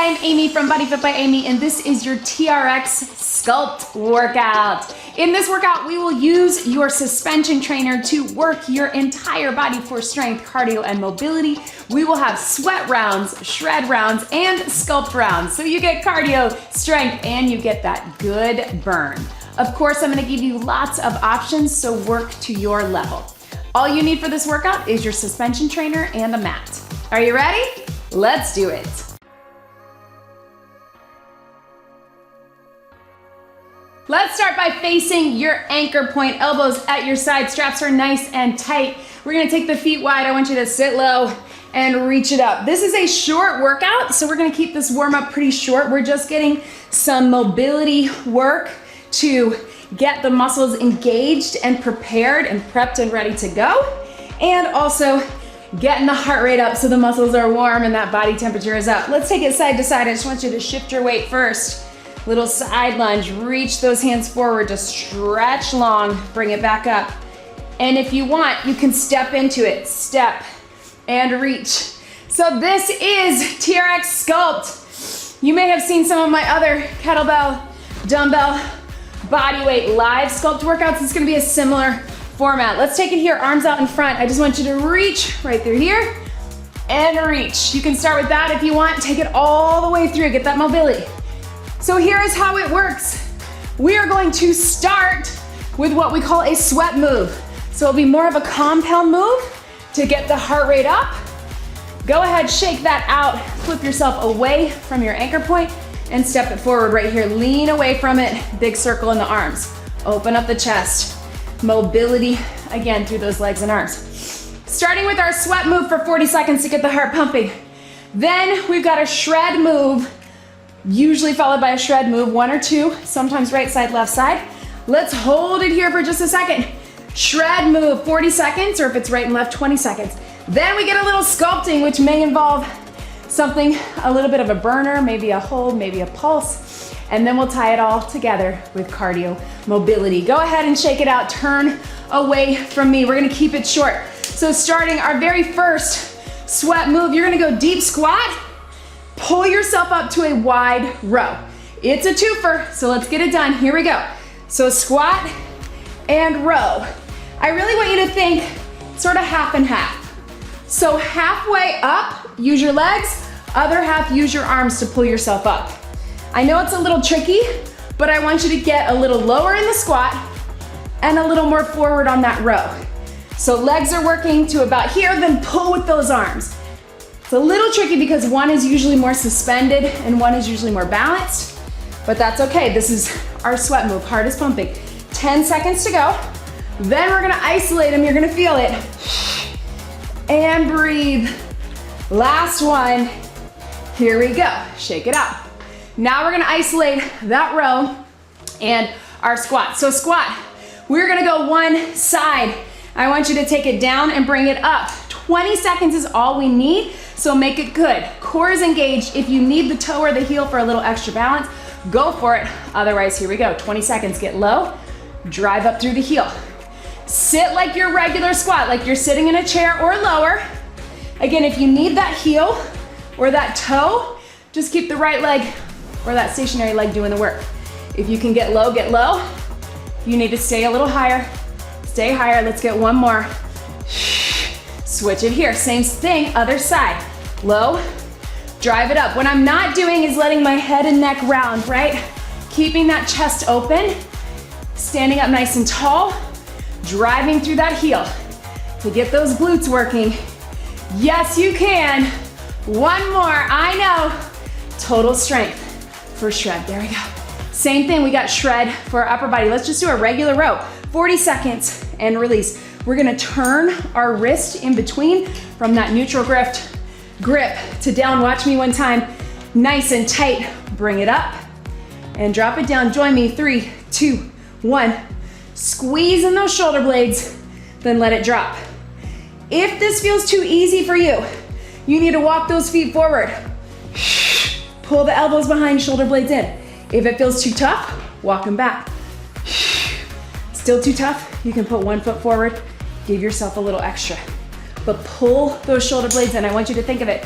I'm Amy from BodyFit by Amy, and this is your TRX Sculpt workout. In this workout, we will use your suspension trainer to work your entire body for strength, cardio, and mobility. We will have sweat rounds, shred rounds, and sculpt rounds. So you get cardio, strength, and you get that good burn. Of course, I'm gonna give you lots of options, so work to your level. All you need for this workout is your suspension trainer and a mat. Are you ready? Let's do it. Let's start by facing your anchor point, elbows at your side, straps are nice and tight. We're gonna take the feet wide. I want you to sit low and reach it up. This is a short workout, so we're gonna keep this warm up pretty short. We're just getting some mobility work to get the muscles engaged and prepared and prepped and ready to go. And also getting the heart rate up so the muscles are warm and that body temperature is up. Let's take it side to side. I just want you to shift your weight first. Little side lunge, reach those hands forward, just stretch long, bring it back up. And if you want, you can step into it, step and reach. So this is TRX Sculpt. You may have seen some of my other kettlebell, dumbbell, bodyweight live sculpt workouts. It's gonna be a similar format. Let's take it here, arms out in front. I just want you to reach right through here and reach. You can start with that if you want, take it all the way through, get that mobility. So here is how it works. We are going to start with what we call a sweat move. So it'll be more of a compound move to get the heart rate up. Go ahead, shake that out, flip yourself away from your anchor point and step it forward right here. Lean away from it, big circle in the arms. Open up the chest. Mobility, again, through those legs and arms. Starting with our sweat move for 40 seconds to get the heart pumping. Then we've got a shred move, usually followed by a shred move, one or two, sometimes right side, left side. Let's hold it here for just a second. Shred move, 40 seconds, or if it's right and left, 20 seconds. Then we get a little sculpting, which may involve something, a little bit of a burner, maybe a hold, maybe a pulse, and then we'll tie it all together with cardio mobility. Go ahead and shake it out, turn away from me. We're gonna keep it short. So starting our very first sweat move, you're gonna go deep squat, pull yourself up to a wide row. It's a twofer, so let's get it done. Here we go. So squat and row. I really want you to think sort of half and half. So halfway up, use your legs, other half, use your arms to pull yourself up. I know it's a little tricky, but I want you to get a little lower in the squat and a little more forward on that row. So legs are working to about here, then pull with those arms. It's a little tricky because one is usually more suspended and one is usually more balanced, but that's okay. This is our sweat move, heart is pumping. 10 seconds to go. Then we're gonna isolate them, you're gonna feel it. And breathe. Last one. Here we go, shake it out. Now we're gonna isolate that row and our squat. So squat, we're gonna go one side. I want you to take it down and bring it up. 20 seconds is all we need, so make it good. Core is engaged. If you need the toe or the heel for a little extra balance, go for it. Otherwise, here we go. 20 seconds, get low, drive up through the heel. Sit like your regular squat, like you're sitting in a chair or lower. Again, if you need that heel or that toe, just keep the right leg or that stationary leg doing the work. If you can get low, get low. If you need to stay a little higher, stay higher. Let's get one more. Switch it here, same thing, other side. Low, drive it up. What I'm not doing is letting my head and neck round, right? Keeping that chest open, standing up nice and tall, driving through that heel to get those glutes working. Yes, you can. One more, I know. Total strength for shred, there we go. Same thing, we got shred for our upper body. Let's just do a regular row. 40 seconds and release. We're gonna turn our wrist in between from that neutral grip to down. Watch me one time, nice and tight. Bring it up and drop it down. Join me, 3, 2, 1. Squeeze in those shoulder blades, then let it drop. If this feels too easy for you, you need to walk those feet forward. Pull the elbows behind, shoulder blades in. If it feels too tough, walk them back. Still too tough, you can put one foot forward, give yourself a little extra. But pull those shoulder blades in. I want you to think of it.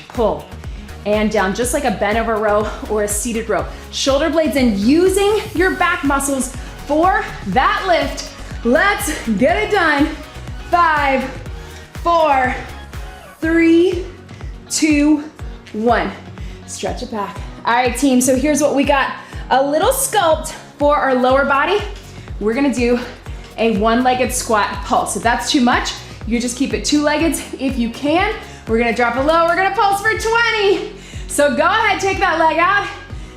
Pull. and down, just like a bent over row or a seated row. Shoulder blades in, using your back muscles for that lift. Let's get it done. 5, 4, 3, 2, 1. Stretch it back. All right, team, so here's what we got. A little sculpt for our lower body. We're gonna do a one-legged squat pulse. If that's too much, you just keep it two-legged if you can. We're gonna drop it low, we're gonna pulse for 20. So go ahead, take that leg out,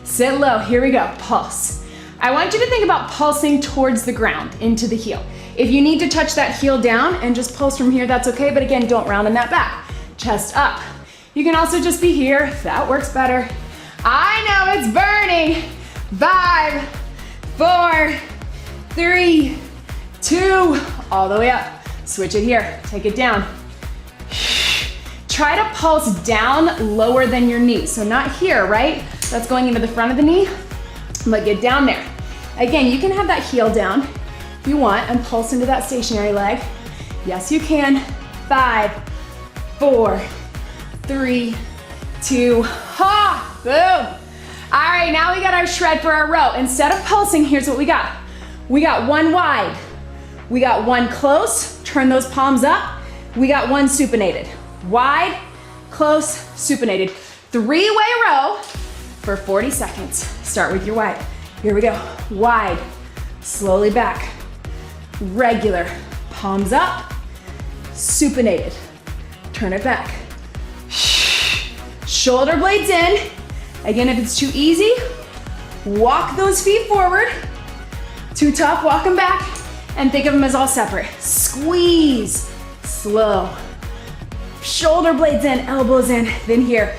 sit low, here we go, pulse. I want you to think about pulsing towards the ground, into the heel. If you need to touch that heel down and just pulse from here, that's okay, but again, don't round in that back. Chest up. You can also just be here, if that works better. I know it's burning. 5, 4, 3, 2, all the way up. Switch it here, take it down. Try to pulse down lower than your knee. So not here, right? That's going into the front of the knee, but get down there. Again, you can have that heel down if you want and pulse into that stationary leg. Yes, you can. 5, 4, 3, 2, ha, boom. All right, now we got our shred for our row. Instead of pulsing, here's what we got. We got one wide. We got one close, turn those palms up. We got one supinated. Wide, close, supinated. 3-way row for 40 seconds. Start with your wide. Here we go. Wide, slowly back. Regular, palms up, supinated. Turn it back. Shoulder blades in. Again, if it's too easy, walk those feet forward. Too tough, walk them back. And think of them as all separate. Squeeze, slow. Shoulder blades in, elbows in, then here,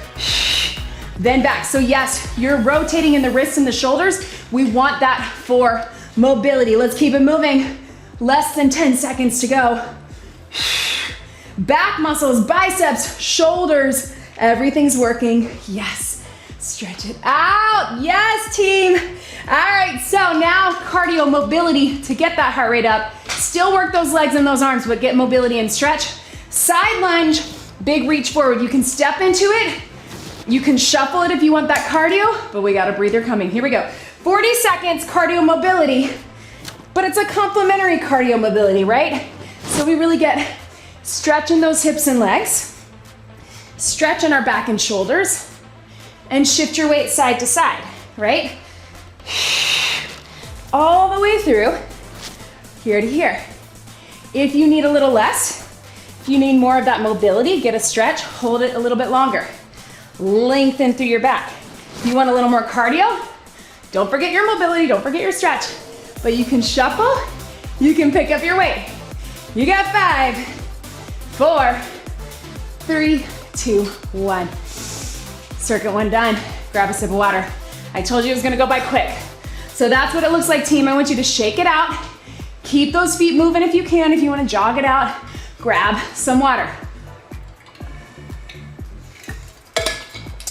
then back. So yes, you're rotating in the wrists and the shoulders. We want that for mobility. Let's keep it moving. Less than 10 seconds to go. Back muscles, biceps, shoulders, everything's working. Yes, stretch it out. Yes, team. All right, so now cardio mobility to get that heart rate up. Still work those legs and those arms, but get mobility and stretch. Side lunge, big reach forward. You can step into it. You can shuffle it if you want that cardio, but we got a breather coming. Here we go. 40 seconds cardio mobility, but it's a complementary cardio mobility, right? So we really get stretching those hips and legs, stretching our back and shoulders, and shift your weight side to side, right? All the way through, here to here. If you need a little less, if you need more of that mobility, get a stretch, hold it a little bit longer. Lengthen through your back. If you want a little more cardio, don't forget your mobility, don't forget your stretch, but you can shuffle, you can pick up your weight. You got 5, 4, 3, 2, 1. Circuit 1 done. Grab a sip of water. I told you it was gonna go by quick. So that's what it looks like, team. I want you to shake it out. Keep those feet moving if you can. If you wanna jog it out, grab some water.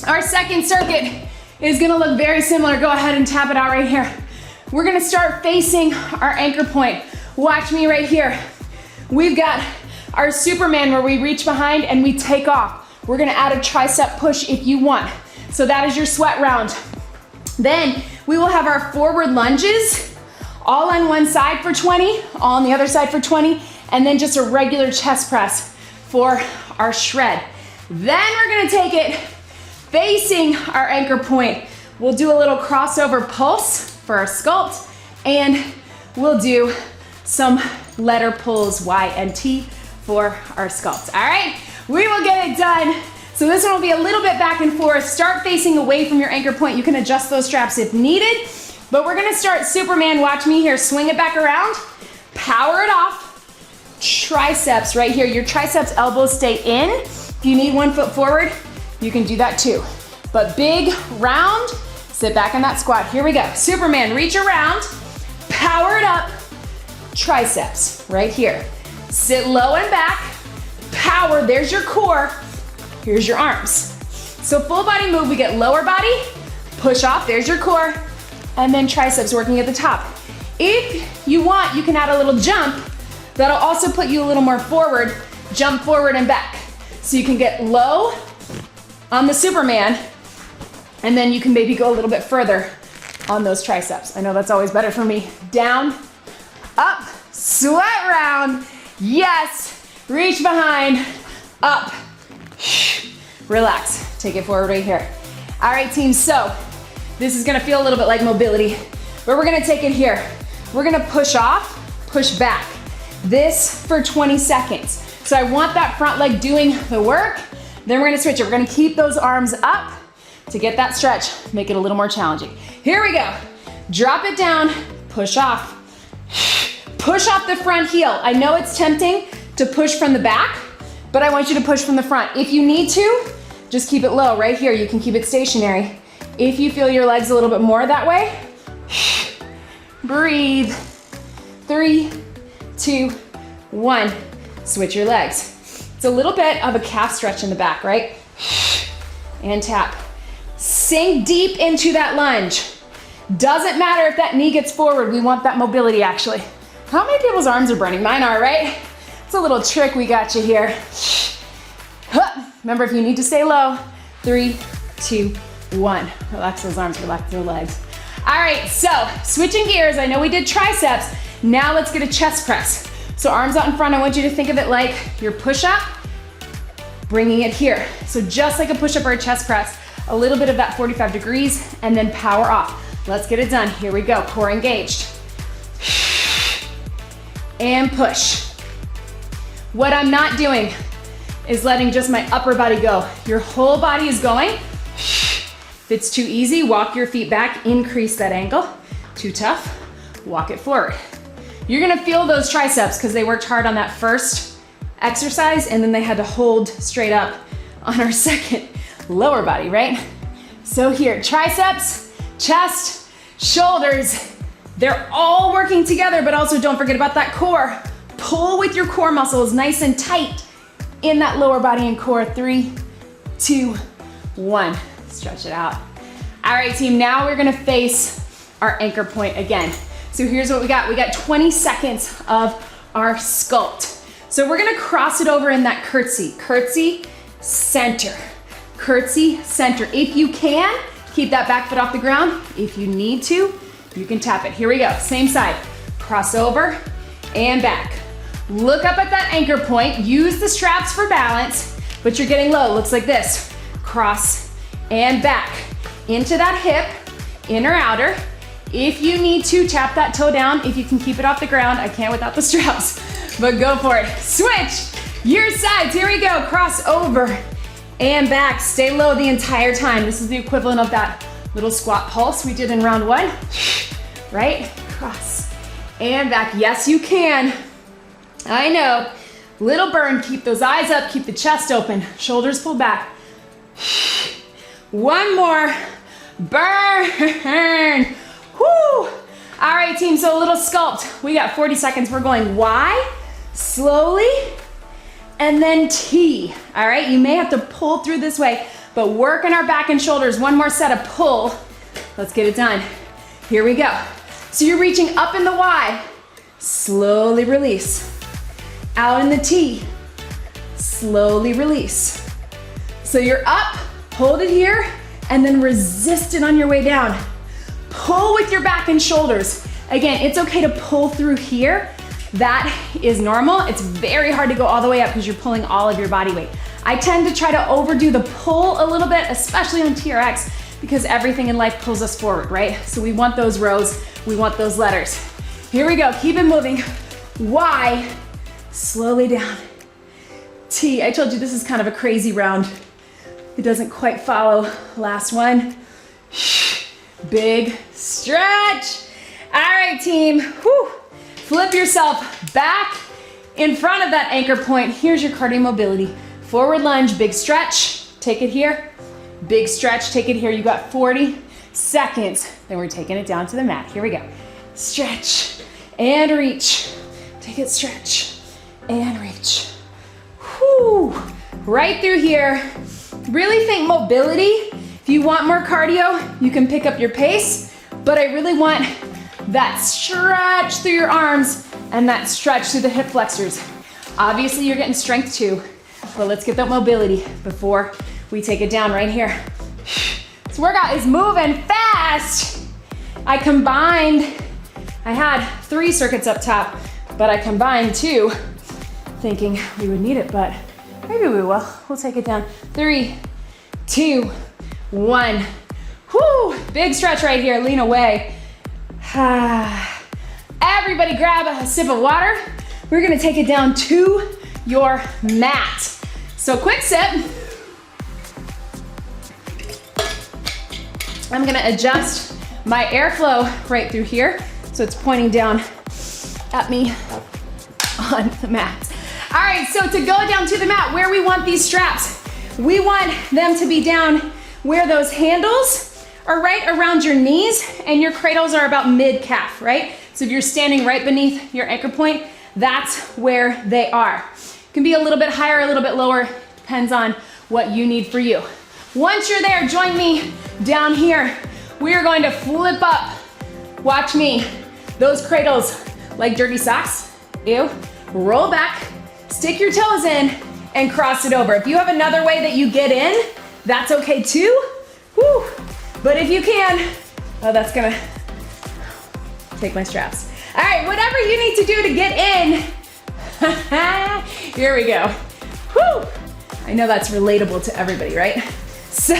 Our second circuit is gonna look very similar. Go ahead and tap it out right here. We're gonna start facing our anchor point. Watch me right here. We've got our Superman where we reach behind and we take off. We're gonna add a tricep push if you want. So that is your sweat round. Then we will have our forward lunges, all on one side for 20, all on the other side for 20, and then just a regular chest press for our shred. Then we're gonna take it facing our anchor point. We'll do a little crossover pulse for our sculpt, and we'll do some letter pulls, Y and T, for our sculpt. All right, we will get it done. So this one will be a little bit back and forth. Start facing away from your anchor point. You can adjust those straps if needed, but we're gonna start Superman. Watch me here, swing it back around, power it off. Triceps right here. Your triceps elbows stay in. If you need 1 foot forward, you can do that too. But big round, sit back in that squat. Here we go. Superman, reach around, power it up, triceps right here. Sit low and back, power, there's your core, here's your arms. So full body move, we get lower body, push off, there's your core, and then triceps working at the top. If you want, you can add a little jump. That'll also put you a little more forward, jump forward and back. So you can get low on the Superman, And then you can maybe go a little bit further on those triceps. I know that's always better for me. Down, up, sweat round. Yes, reach behind, up, relax. Take it forward right here. All right, team, so this is gonna feel a little bit like mobility, but we're gonna take it here. We're gonna push off, push back. This for 20 seconds. So I want that front leg doing the work. Then we're gonna switch it. We're gonna keep those arms up to get that stretch, make it a little more challenging. Here we go. Drop it down, push off. Push off the front heel. I know it's tempting to push from the back, but I want you to push from the front. If you need to, just keep it low. Right here, you can keep it stationary. If you feel your legs a little bit more that way, breathe. 3, 2, 1. Switch your legs. It's a little bit of a calf stretch in the back, right? And tap. Sink deep into that lunge. Doesn't matter if that knee gets forward. We want that mobility, actually. How many people's arms are burning? Mine are, right? It's a little trick we got you here. Remember, if you need to stay low, 3, 2, 1. Relax those arms, relax those legs. All right, so switching gears. I know we did triceps. Now let's get a chest press. So arms out in front, I want you to think of it like your push-up, bringing it here. So just like a push-up or a chest press, a little bit of that 45 degrees, and then power off. Let's get it done. Here we go, core engaged. And push. What I'm not doing is letting just my upper body go. Your whole body is going. If it's too easy, walk your feet back, increase that angle. Too tough, walk it forward. You're gonna feel those triceps because they worked hard on that first exercise and then they had to hold straight up on our second lower body, right? So here, triceps, chest, shoulders, they're all working together, but also don't forget about that core. Pull with your core muscles nice and tight in that lower body and core. 3, 2, 1. Stretch it out. All right, team, now we're gonna face our anchor point again. So here's what we got. We got 20 seconds of our sculpt. So we're gonna cross it over in that curtsy. Curtsy, center. Curtsy, center. If you can, keep that back foot off the ground. If you need to, you can tap it. Here we go, same side. Cross over and back. Look up at that anchor point. Use the straps for balance, but you're getting low. Looks like this. Cross and back. Into that hip, inner, outer. If you need to, tap that toe down. If you can keep it off the ground, I can't without the straps, but go for it. Switch your sides. Here we go. Cross over and back. Stay low the entire time. This is the equivalent of that little squat pulse we did in round 1, right? Cross and back. Yes, you can. I know. Little burn. Keep those eyes up. Keep the chest open. Shoulders pulled back. One more. Burn. Whoo! All right, team, so a little sculpt. We got 40 seconds. We're going Y, slowly, and then T. All right, you may have to pull through this way, but work on our back and shoulders. One more set of pull. Let's get it done. Here we go. So you're reaching up in the Y, slowly release. Out in the T, slowly release. So you're up, hold it here, and then resist it on your way down. Pull with your back and shoulders. Again, it's okay to pull through here. That is normal. It's very hard to go all the way up because you're pulling all of your body weight. I tend to try to overdo the pull a little bit, especially on TRX, because everything in life pulls us forward, right? So we want those rows, we want those letters. Here we go, keep it moving. Y, slowly down. T, I told you this is kind of a crazy round. It doesn't quite follow. Last one. Big stretch. All right, team. Whew. Flip yourself back in front of that anchor point. Here's your cardio mobility. Forward lunge, big stretch. Take it here. Big stretch, take it here. You got 40 seconds. Then we're taking it down to the mat. Here we go. Stretch and reach. Take it, stretch and reach. Whew. Right through here. Really think mobility. If you want more cardio, you can pick up your pace, but I really want that stretch through your arms and that stretch through the hip flexors. Obviously, you're getting strength too, but let's get that mobility before we take it down right here. This workout is moving fast. I had 3 circuits up top, but I combined 2, thinking we would need it, but maybe we will. We'll take it down. 3, 2, 1. Whoo, big stretch right here, lean away. Everybody grab a sip of water. We're gonna take it down to your mat. So quick sip. I'm gonna adjust my airflow right through here so it's pointing down at me on the mat. All right, so to go down to the mat, where we want these straps, we want them to be down where those handles are right around your knees and your cradles are about mid-calf, right? So if you're standing right beneath your anchor point, that's where they are. It can be a little bit higher, a little bit lower, depends on what you need for you. Once you're there, join me down here. We are going to flip up. Watch me. Those cradles like dirty socks. Ew. Roll back, stick your toes in, and cross it over. If you have another way that you get in, that's okay too. Woo. But if you can, oh, that's gonna take my straps. All right, whatever you need to do to get in. Here we go. Woo. I know that's relatable to everybody, right? So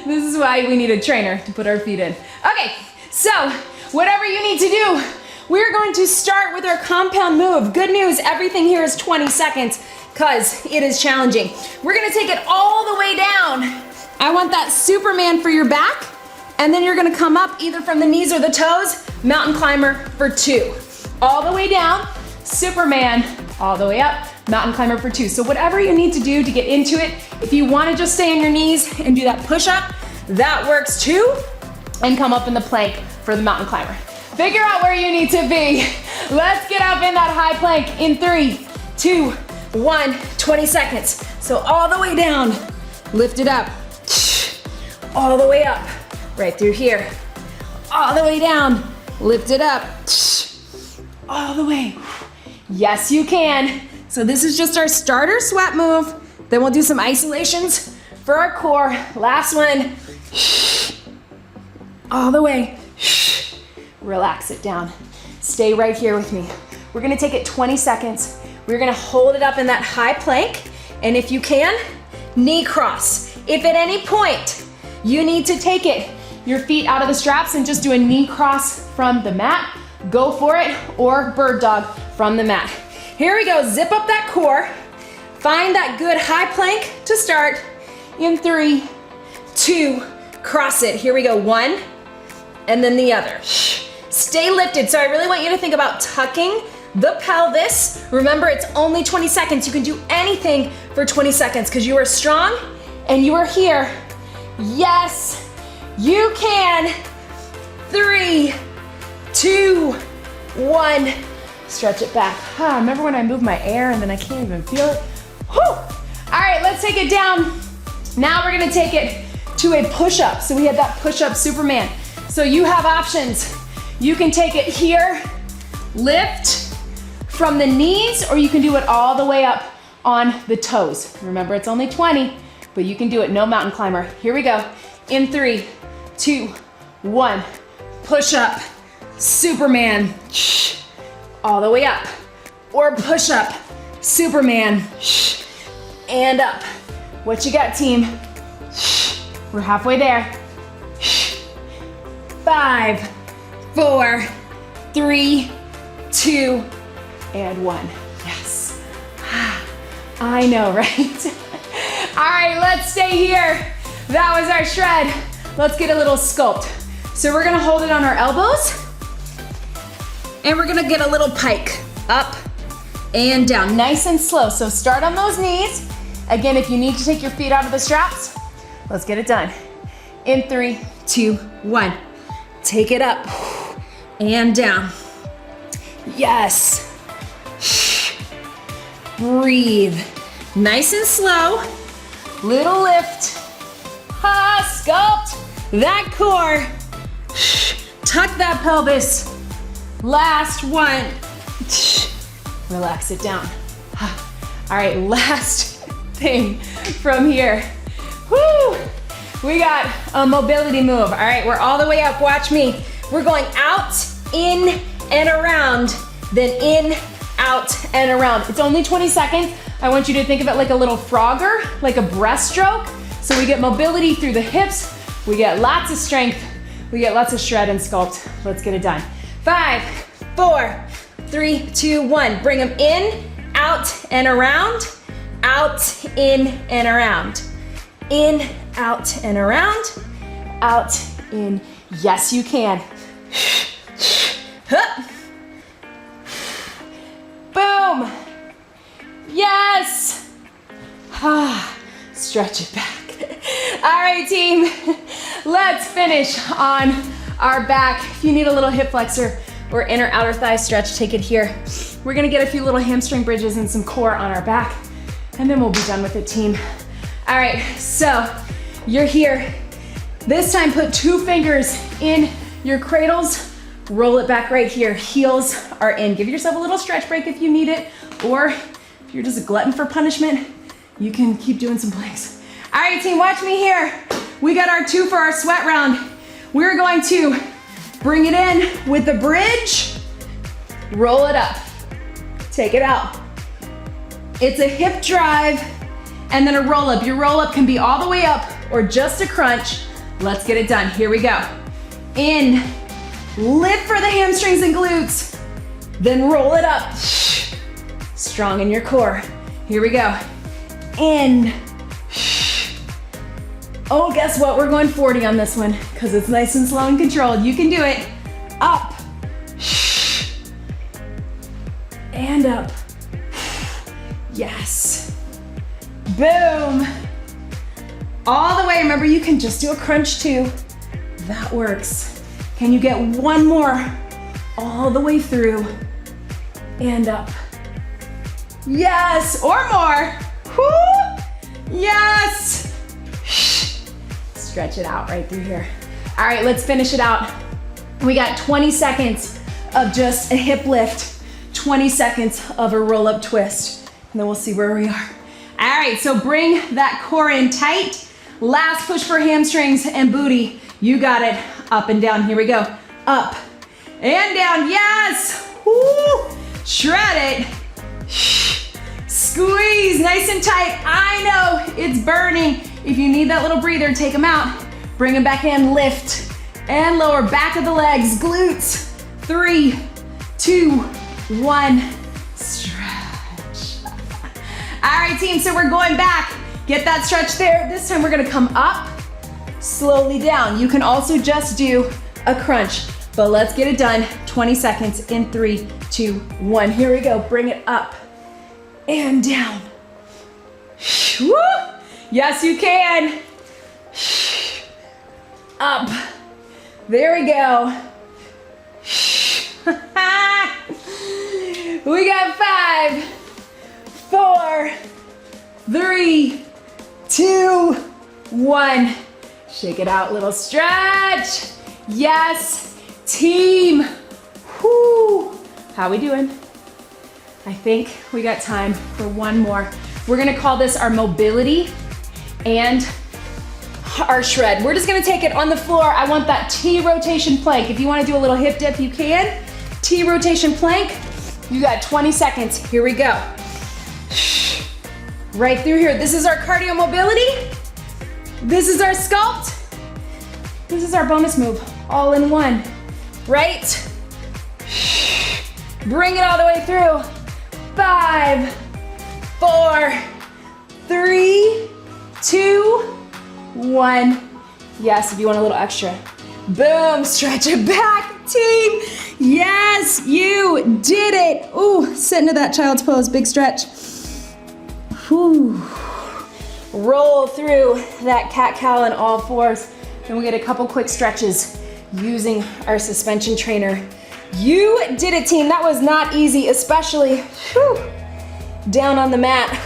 this is why we need a trainer to put our feet in. Okay, so whatever you need to do, we're going to start with our compound move. Good news, everything here is 20 seconds because it is challenging. We're gonna take it all the way down. I want that Superman for your back, and then you're gonna come up either from the knees or the toes, mountain climber for 2. All the way down, Superman, all the way up, mountain climber for 2. So whatever you need to do to get into it, if you wanna just stay on your knees and do that push-up, that works too, and come up in the plank for the mountain climber. Figure out where you need to be. Let's get up in that high plank in 3, 2, 1, 20 seconds. So all the way down, lift it up, all the way up, right through here. All the way down, lift it up, all the way. Yes, you can. So this is just our starter sweat move. Then we'll do some isolations for our core. Last one. All the way. Relax it down. Stay right here with me. We're gonna take it 20 seconds. We're gonna hold it up in that high plank. And if you can, knee cross. If at any point you need to take your feet out of the straps and just do a knee cross from the mat, go for it, or bird dog from the mat. Here we go, zip up that core. Find that good high plank to start in 3, 2, cross it. Here we go, 1, and then the other. Stay lifted. So I really want you to think about tucking the pelvis. Remember, it's only 20 seconds. You can do anything for 20 seconds because you are strong and you are here. Yes, you can. 3, 2, 1. Stretch it back. Remember when I moved my air and then I can't even feel it? Whew. All right, let's take it down. Now we're gonna take it to a push-up. So we had that push-up Superman. So you have options. You can take it here, lift from the knees, or you can do it all the way up on the toes. Remember, it's only 20, but you can do it, no mountain climber. Here we go. In 3, 2, 1. Push up, Superman. All the way up. Or push up, Superman. And up. What you got, team? We're halfway there. 5, 4, 3, 2, and 1. Yes. I know, right? All right, let's stay here. That was our shred. Let's get a little sculpt. So we're gonna hold it on our elbows, and we're gonna get a little pike, up and down, nice and slow. So start on those knees. Again, if you need to take your feet out of the straps, let's get it done. In 3, 2, 1. Take it up and down. Yes. Breathe. Nice and slow. Little lift. Sculpt that core. Tuck that pelvis. Last one. Relax it down. All right, last thing from here. Woo! We got a mobility move. All right, we're all the way up, watch me. We're going out, in, and around, then in, out, and around. It's only 20 seconds. I want you to think of it like a little frogger, like a breaststroke. So we get mobility through the hips, we get lots of strength, we get lots of shred and sculpt. Let's get it done. 5, 4, 3, 2, 1. Bring them in, out, and around, out, in, and around. In, out, and around, out, in. Yes, you can. Boom. Yes. Stretch it back. All right, team. Let's finish on our back. If you need a little hip flexor or inner outer thigh stretch, take it here. We're gonna get a few little hamstring bridges and some core on our back, and then we'll be done with it, team. All right, so you're here. This time, put 2 fingers in your cradles, roll it back right here. Heels are in. Give yourself a little stretch break if you need it, or if you're just a glutton for punishment, you can keep doing some planks. All right, team, watch me here. We got our 2 for our sweat round. We're going to bring it in with the bridge, roll it up, take it out. It's a hip drive and then a roll up. Your roll up can be all the way up or just a crunch. Let's get it done. Here we go. In, lift for the hamstrings and glutes, then roll it up. Strong in your core. Here we go. In. Oh, guess what? We're going 40 on this one because it's nice and slow and controlled. You can do it. Up. And up. Yes. Boom. All the way. Remember, you can just do a crunch too. That works. Can you get one more all the way through and up? Yes, or more. Woo! Yes. Stretch it out right through here. All right, let's finish it out. We got 20 seconds of just a hip lift, 20 seconds of a roll-up twist, and then we'll see where we are. All right, so bring that core in tight. Last push for hamstrings and booty. You got it. Up and down. Here we go. Up and down. Yes. Woo. Shred it. Squeeze nice and tight. I know it's burning. If you need that little breather, take them out. Bring them back in. Lift and lower. Back of the legs. Glutes. 3, 2, 1. Stretch. All right, team. So we're going back. Get that stretch there. This time we're gonna come up, slowly down. You can also just do a crunch, but let's get it done. 20 seconds in 3, 2, 1. Here we go. Bring it up and down. Woo! Yes, you can. Up. There we go. We got 5, 4, 3, 2, 1. Shake it out, little stretch. Yes, team. Whoo. How we doing? I think we got time for one more. We're gonna call this our mobility and our shred. We're just gonna take it on the floor. I want that T rotation plank. If you wanna do a little hip dip, you can. T rotation plank. You got 20 seconds. Here we go. Right through here. This is our cardio mobility. This is our sculpt. This is our bonus move, all in one. Right? Bring it all the way through. 5, 4, 3, 2, 1. Yes, if you want a little extra. Boom, stretch it back, team. Yes, you did it. Ooh, sit into that child's pose, big stretch. Whew. Roll through that cat-cow on all fours. Then we get a couple quick stretches using our suspension trainer. You did it, team. That was not easy, especially down on the mat.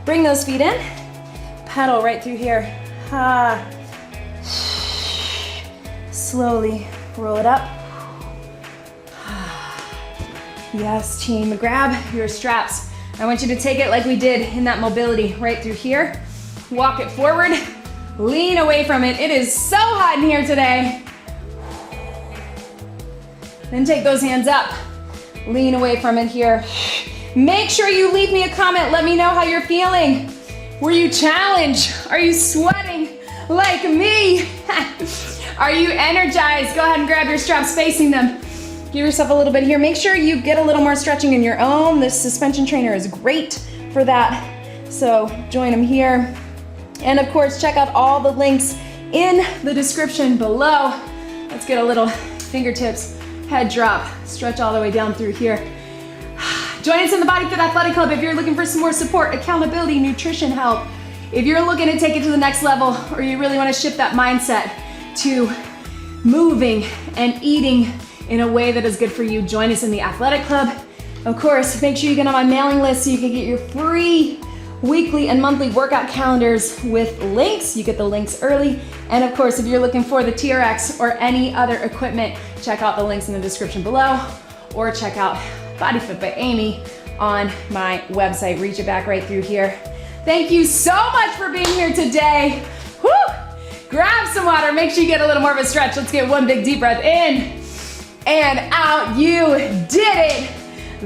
Bring those feet in. Pedal right through here. Slowly roll it up. Yes, team. Grab your straps. I want you to take it like we did in that mobility, right through here. Walk it forward, lean away from it. It is so hot in here today. Then take those hands up, lean away from it here. Make sure you leave me a comment. Let me know how you're feeling. Were you challenged? Are you sweating like me? Are you energized? Go ahead and grab your straps facing them. Give yourself a little bit here. Make sure you get a little more stretching in your own. This suspension trainer is great for that. So join them here. And of course, check out all the links in the description below. Let's get a little fingertips, head drop, stretch all the way down through here. Join us in the BodyFit Athletic Club if you're looking for some more support, accountability, nutrition help. If you're looking to take it to the next level, or you really want to shift that mindset to moving and eating in a way that is good for you, join us in the Athletic Club. Of course, make sure you get on my mailing list so you can get your free weekly and monthly workout calendars with links. You get the links early. And of course, if you're looking for the TRX or any other equipment, check out the links in the description below, or check out BodyFit by Amy on my website. Reach it back right through here. Thank you so much for being here today. Woo! Grab some water. Make sure you get a little more of a stretch. Let's get one big deep breath in and out. You did it.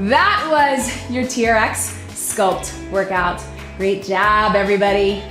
That was your TRX Sculpt workout. Great job, everybody.